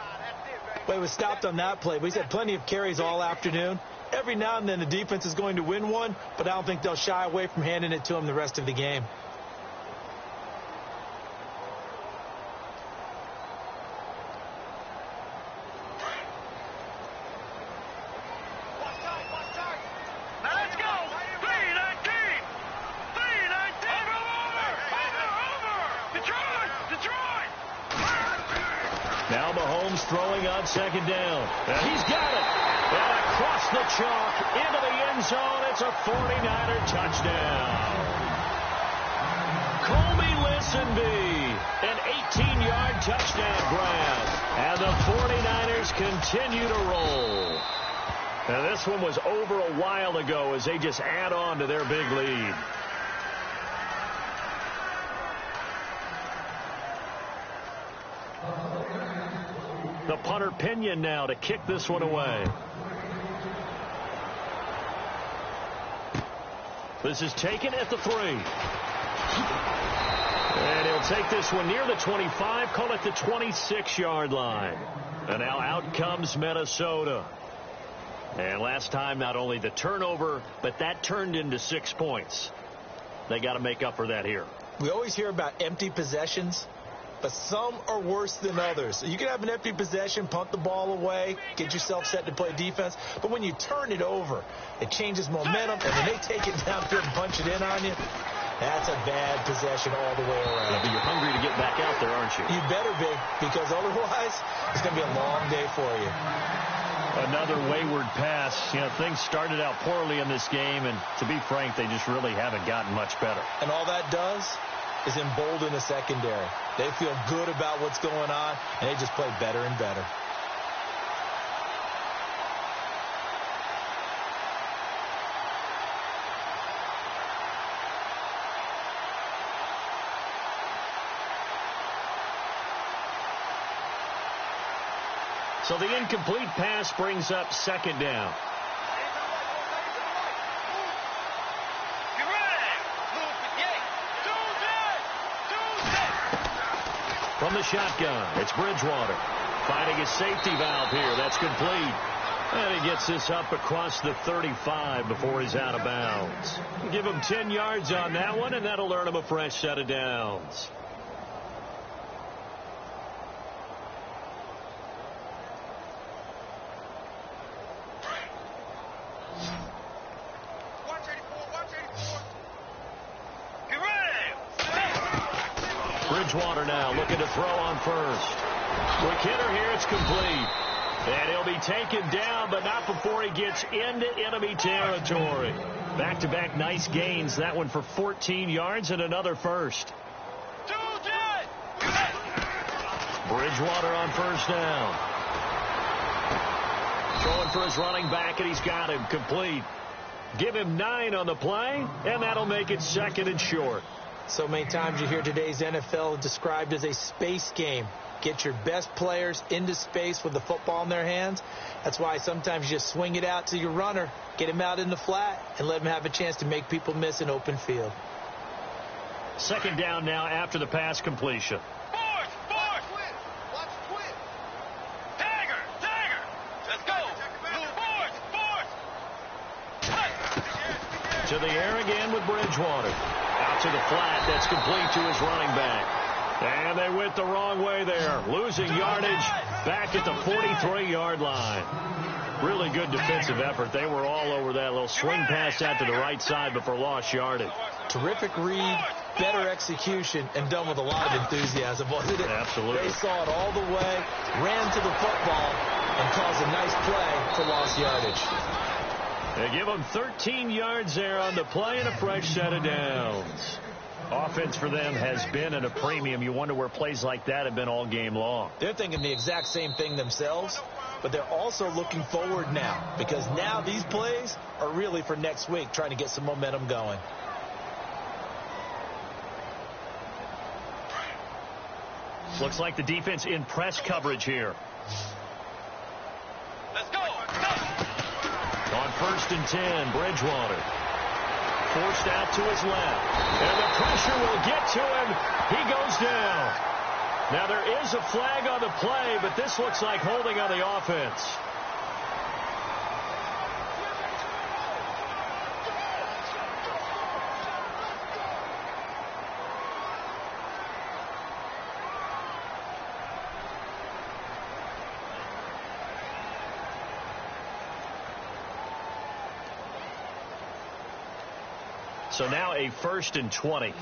Well, he was stopped on that play, but he's had plenty of carries all afternoon. Every now and then the defense is going to win one, but I don't think they'll shy away from handing it to him the rest of the game. Now Mahomes throwing on second down. And he's got it. And across the chalk into the end zone. It's a 49er touchdown. Colby Listenby, an 18-yard touchdown grab. And the 49ers continue to roll. And this one was over a while ago as they just add on to their big lead. The punter Pinion now to kick this one away. This is taken at the 3. And he'll take this one near the 25, call it the 26-yard line. And now out comes Minnesota. And last time, not only the turnover, but that turned into 6 points. They got to make up for that here. We always hear about empty possessions, but some are worse than others. You can have an empty possession, punt the ball away, get yourself set to play defense. But when you turn it over, it changes momentum, and when they take it downfield and punch it in on you, that's a bad possession all the way around. Yeah, but you're hungry to get back out there, aren't you? You better be, because otherwise it's going to be a long day for you. Another wayward pass. You know, things started out poorly in this game, and to be frank, they just really haven't gotten much better. And all that does is embolden the secondary. They feel good about what's going on, and they just play better and better. So the incomplete pass brings up second down. From the shotgun, it's Bridgewater. Finding his safety valve here. That's complete. And he gets this up across the 35 before he's out of bounds. Give him 10 yards on that one, and that'll earn him a fresh set of downs. Bridgewater now looking to throw on first. Quick hitter here, it's complete. And he'll be taken down, but not before he gets into enemy territory. Back-to-back nice gains. That one for 14 yards and another first. Bridgewater on first down. Throwing for his running back, and he's got him complete. Give him 9 on the play, and that'll make it second and short. So many times you hear today's NFL described as a space game. Get your best players into space with the football in their hands. That's why sometimes you just swing it out to your runner, get him out in the flat, and let him have a chance to make people miss an open field. Second down now after the pass completion. To the air again with Bridgewater. Out to the flat. That's complete to his running back. And they went the wrong way there. Losing yardage back at the 43-yard line. Really good defensive effort. They were all over that little swing pass out to the right side, but for lost yardage. Terrific read, better execution, and done with a lot of enthusiasm, wasn't it? Absolutely. They saw it all the way, ran to the football, and caused a nice play for lost yardage. They give them 13 yards there on the play and a fresh set of downs. Offense for them has been at a premium. You wonder where plays like that have been all game long. They're thinking the exact same thing themselves, but they're also looking forward now, because now these plays are really for next week, trying to get some momentum going. Looks like the defense in press coverage here. Let's go. On first and 10, Bridgewater. Forced out to his left. And the pressure will get to him. He goes down. Now there is a flag on the play, but this looks like holding on the offense. So now a first and 20.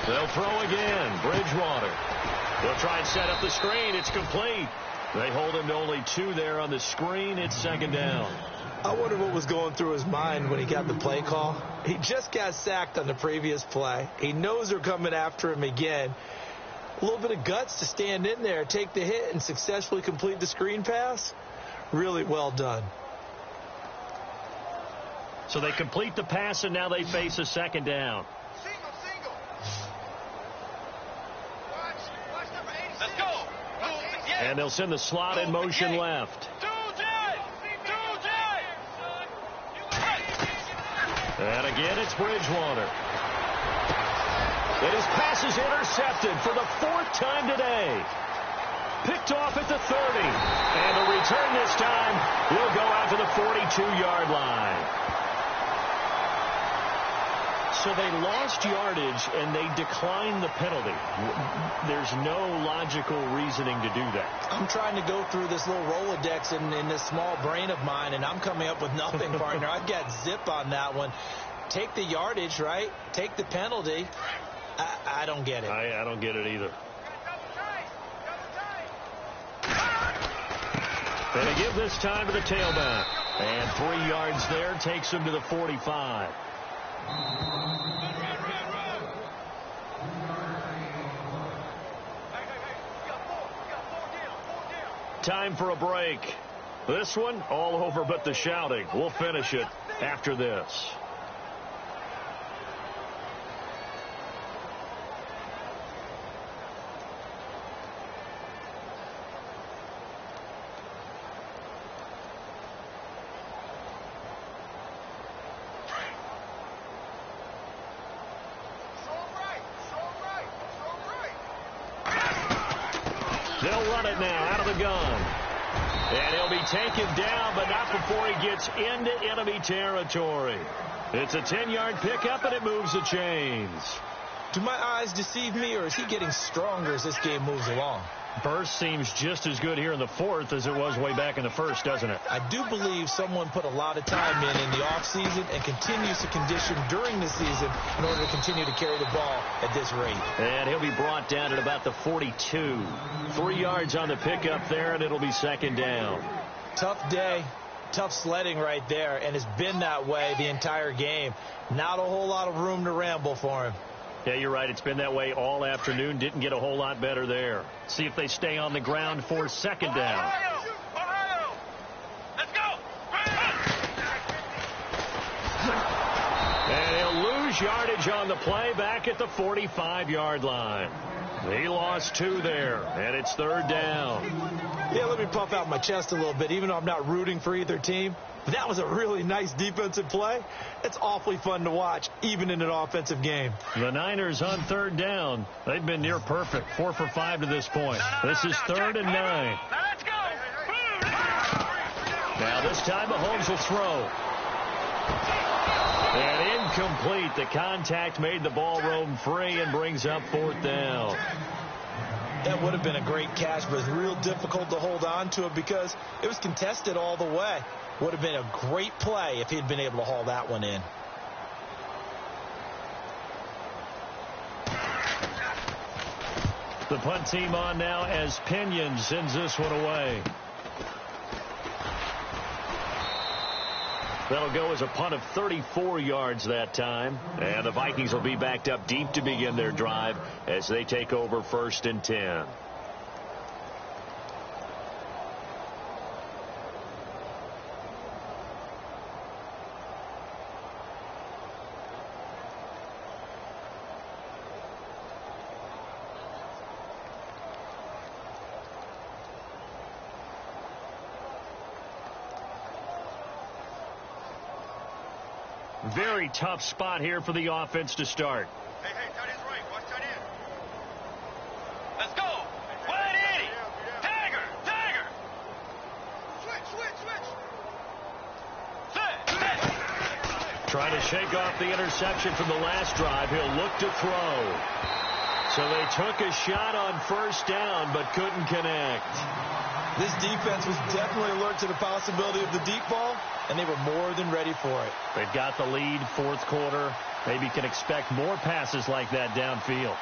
They'll throw again. Bridgewater. They'll try and set up the screen. It's complete. They hold him to only 2 there on the screen. It's second down. I wonder what was going through his mind when he got the play call. He just got sacked on the previous play. He knows they're coming after him again. A little bit of guts to stand in there, take the hit, and successfully complete the screen pass. Really well done. So they complete the pass, and now they face a second down. Single. Watch number 86. Let's go. And they'll send the slot in motion left. And again, it's Bridgewater. And his pass is intercepted for the 4th time today. Picked off at the 30. And the return this time will go out to the 42-yard line. So they lost yardage, and they declined the penalty. There's no logical reasoning to do that. I'm trying to go through this little Rolodex in this small brain of mine, and I'm coming up with nothing, partner. I've got zip on that one. Take the yardage, right? Take the penalty. I don't get it. I don't get it either. And they give this time to the tailback. And 3 yards there takes him to the 45. Time for a break. This one, all over but the shouting. We'll finish it after this. They'll run it now out of the gun. And he'll be taken down, but not before he gets into enemy territory. It's a 10-yard pickup, and it moves the chains. Do my eyes deceive me, or is he getting stronger as this game moves along? Burst seems just as good here in the fourth as it was way back in the first, doesn't it? I do believe someone put a lot of time in the offseason and continues to condition during the season in order to continue to carry the ball at this rate. And he'll be brought down at about the 42. 3 yards on the pickup there, and it'll be second down. Tough day, tough sledding right there, and it's been that way the entire game. Not a whole lot of room to ramble for him. Yeah, you're right. It's been that way all afternoon. Didn't get a whole lot better there. See if they stay on the ground for second down. Ohio! Let's go! And he'll lose yardage on the play back at the 45-yard line. He lost 2 there, and it's third down. Yeah, let me puff out my chest a little bit, even though I'm not rooting for either team. That was a really nice defensive play. It's awfully fun to watch, even in an offensive game. The Niners on third down. They've been near perfect, 4 for 5 to this point. This is 3rd and 9. Now let's go! Now this time Mahomes will throw. And incomplete. The contact made the ball roam free and brings up 4th down. That would have been a great catch, but it's real difficult to hold on to it because it was contested all the way. Would have been a great play if he'd been able to haul that one in. The punt team on now as Pinion sends this one away. That'll go as a punt of 34 yards that time. And the Vikings will be backed up deep to begin their drive as they take over 1st and 10. Very tough spot here for the offense to start. Hey, tight end's right. Watch tight end. Let's go! Wide Eddie! Tiger! Switch! Trying to shake off the interception from the last drive. He'll look to throw. So they took a shot on 1st down, but couldn't connect. This defense was definitely alert to the possibility of the deep ball, and they were more than ready for it. They've got the lead, 4th quarter. Maybe can expect more passes like that downfield.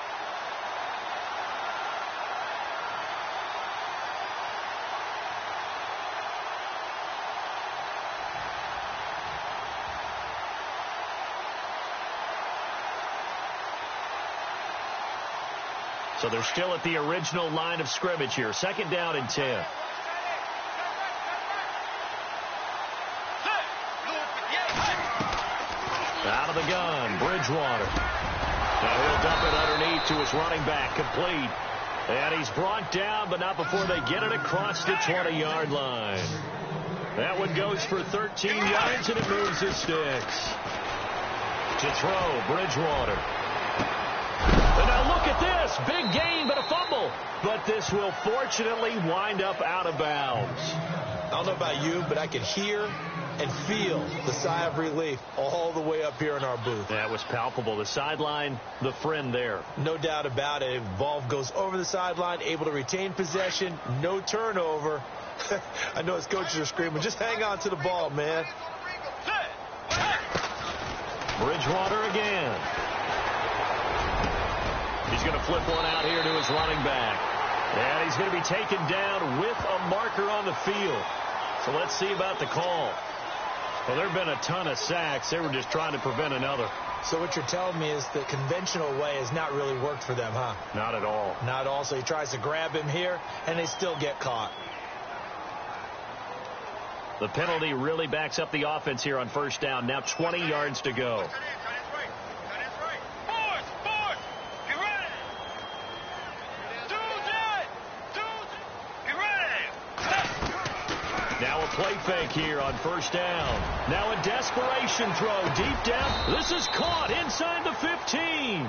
So they're still at the original line of scrimmage here. 2nd down and 10. Out of the gun, Bridgewater. Now he'll dump it underneath to his running back, complete. And he's brought down, but not before they get it across the 20-yard line. That one goes for 13 yards, and it moves the sticks. To throw, Bridgewater. And now look at this. Big gain, but a fumble. But this will fortunately wind up out of bounds. I don't know about you, but I could hear and feel the sigh of relief all the way up here in our booth. That was palpable. The sideline, the friend there. No doubt about it. Ball goes over the sideline, able to retain possession, no turnover. I know his coaches are screaming, just hang on to the ball, man. Bridgewater again. He's going to flip one out here to his running back. And he's going to be taken down with a marker on the field. So let's see about the call. Well, there have been a ton of sacks. They were just trying to prevent another. So what you're telling me is the conventional way has not really worked for them, huh? Not at all. Not at all. So he tries to grab him here, and they still get caught. The penalty really backs up the offense here on 1st down. Now 20 yards to go. Now a play fake here on 1st down. Now a desperation throw deep down. This is caught inside the 15.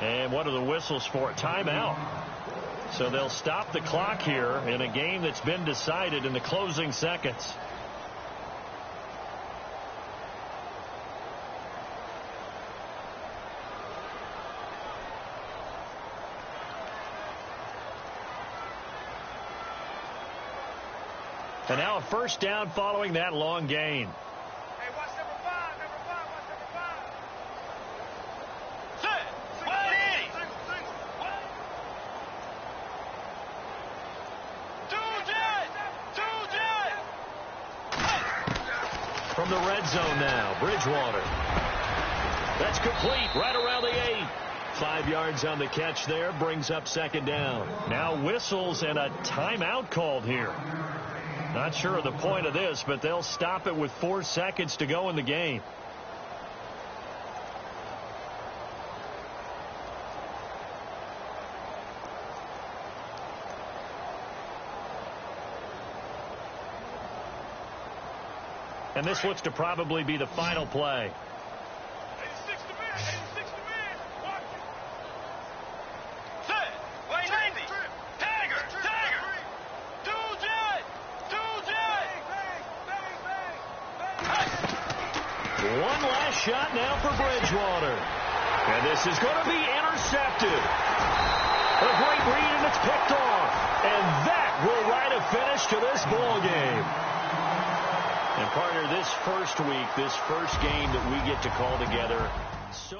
And what are the whistles for? Timeout. So they'll stop the clock here in a game that's been decided in the closing seconds. And now a first down following that long gain. Hey, watch number 5. Watch number 5. Set. Wide 80. From the red zone now, Bridgewater. That's complete right around the 8. 5 yards on the catch there, brings up second down. Now whistles and a timeout called here. Not sure of the point of this, but they'll stop it with 4 seconds to go in the game. And this looks to probably be the final play. 86 to man. 86 to man. Watch it. Set. Wait, 90. Tagger. Two jet. One last shot now for Bridgewater. And this is going to be intercepted. A great read, and it's picked off. And that will write a finish to this ball game. And partner, this first week, this first game that we get to call together, so